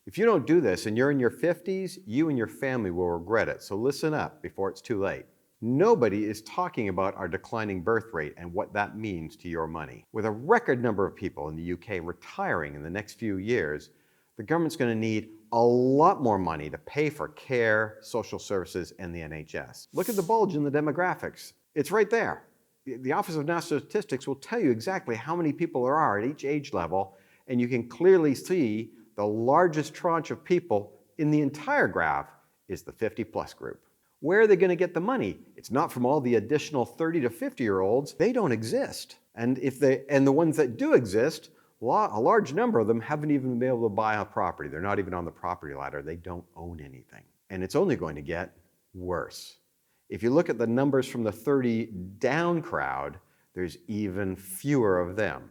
If you don't do this and you're in your 50s, you and your family will regret it. So listen up before it's too late. Nobody is talking about our declining birth rate and what that means to your money. With a record number of people in the UK retiring in the next few years, the government's going to need a lot more money to pay for care, social services, and the NHS. Look at the bulge in the demographics. It's right there. The Office of National Statistics will tell you exactly how many people there are at each age level, and you can clearly see the largest tranche of people in the entire graph is the 50-plus group. Where are they going to get the money? It's not from all the additional 30 to 50-year-olds. They don't exist. And the ones that do exist, a large number of them haven't even been able to buy a property. They're not even on the property ladder. They don't own anything. And it's only going to get worse. If you look at the numbers from the 30 down crowd, there's even fewer of them.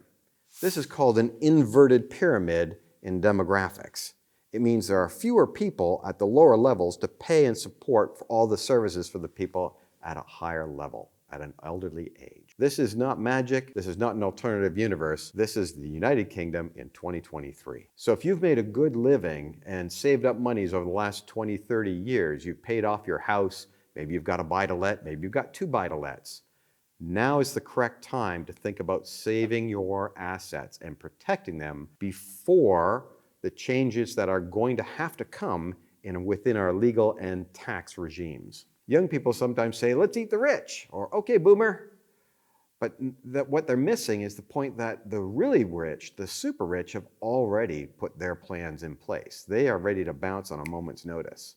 This is called an inverted pyramid in demographics. It means there are fewer people at the lower levels to pay and support for all the services for the people at a higher level, at an elderly age. This is not magic. This is not an alternative universe. This is the United Kingdom in 2023. So if you've made a good living and saved up monies over the last 20, 30 years, you've paid off your house, maybe you've got a buy-to-let, maybe you've got two buy-to-lets. Now is the correct time to think about saving your assets and protecting them before the changes that are going to have to come within our legal and tax regimes. Young people sometimes say, let's eat the rich, or okay, boomer. But what they're missing is the point that the really rich, the super rich, have already put their plans in place. They are ready to bounce on a moment's notice.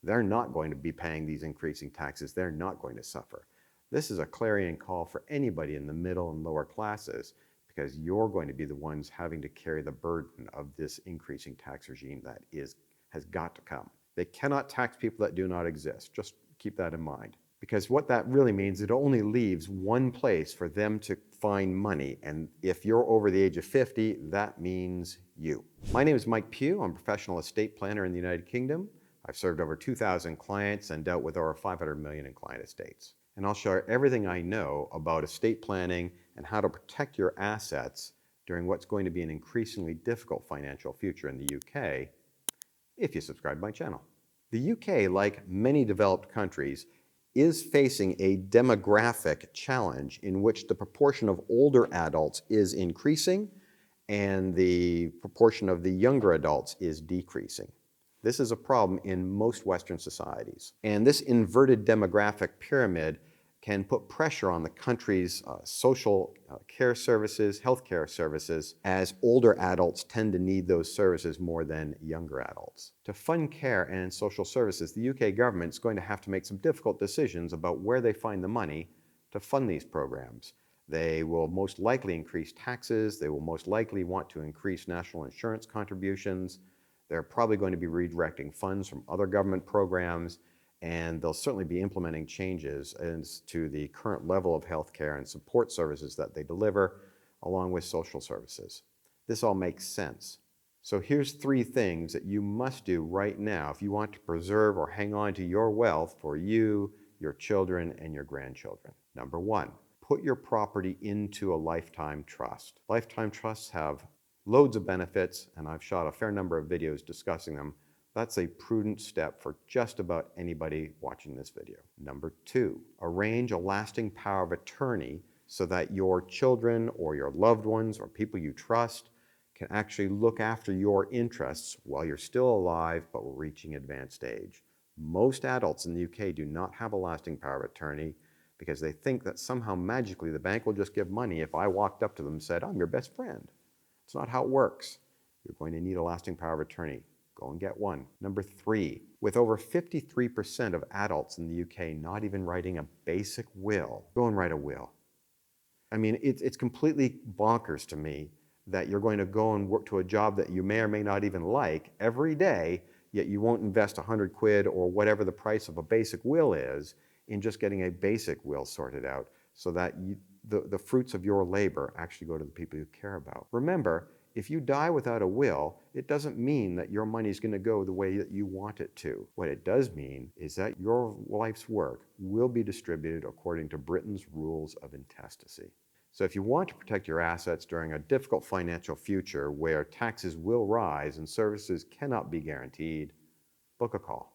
They're not going to be paying these increasing taxes. They're not going to suffer. This is a clarion call for anybody in the middle and lower classes, because you're going to be the ones having to carry the burden of this increasing tax regime that has got to come. They cannot tax people that do not exist. Just keep that in mind. Because what that really means, it only leaves one place for them to find money. And if you're over the age of 50, that means you. My name is Mike Pugh. I'm a professional estate planner in the United Kingdom. I've served over 2,000 clients and dealt with over 500 million in client estates. And I'll share everything I know about estate planning and how to protect your assets during what's going to be an increasingly difficult financial future in the UK if you subscribe to my channel. The UK, like many developed countries, is facing a demographic challenge in which the proportion of older adults is increasing and the proportion of the younger adults is decreasing. This is a problem in most Western societies. And this inverted demographic pyramid can put pressure on the country's social care services, healthcare services, as older adults tend to need those services more than younger adults. To fund care and social services, the UK government is going to have to make some difficult decisions about where they find the money to fund these programs. They will most likely increase taxes. They will most likely want to increase national insurance contributions. They're probably going to be redirecting funds from other government programs, and they'll certainly be implementing changes as to the current level of healthcare and support services that they deliver, along with social services. This all makes sense. So here's 3 things that you must do right now if you want to preserve or hang on to your wealth for you, your children, and your grandchildren. Number 1, put your property into a lifetime trust. Lifetime trusts have loads of benefits, and I've shot a fair number of videos discussing them. That's a prudent step for just about anybody watching this video. Number 2, arrange a lasting power of attorney so that your children or your loved ones or people you trust can actually look after your interests while you're still alive but we're reaching advanced age. Most adults in the UK do not have a lasting power of attorney because they think that somehow magically the bank will just give money if I walked up to them and said, I'm your best friend. It's not how it works. You're going to need a lasting power of attorney. Go and get one. Number 3, with over 53% of adults in the UK not even writing a basic will, go and write a will. I mean, it's completely bonkers to me that you're going to go and work to a job that you may or may not even like every day, yet you won't invest 100 quid or whatever the price of a basic will is in just getting a basic will sorted out so that the fruits of your labor actually go to the people you care about. Remember, if you die without a will, it doesn't mean that your money is going to go the way that you want it to. What it does mean is that your life's work will be distributed according to Britain's rules of intestacy. So if you want to protect your assets during a difficult financial future where taxes will rise and services cannot be guaranteed, book a call.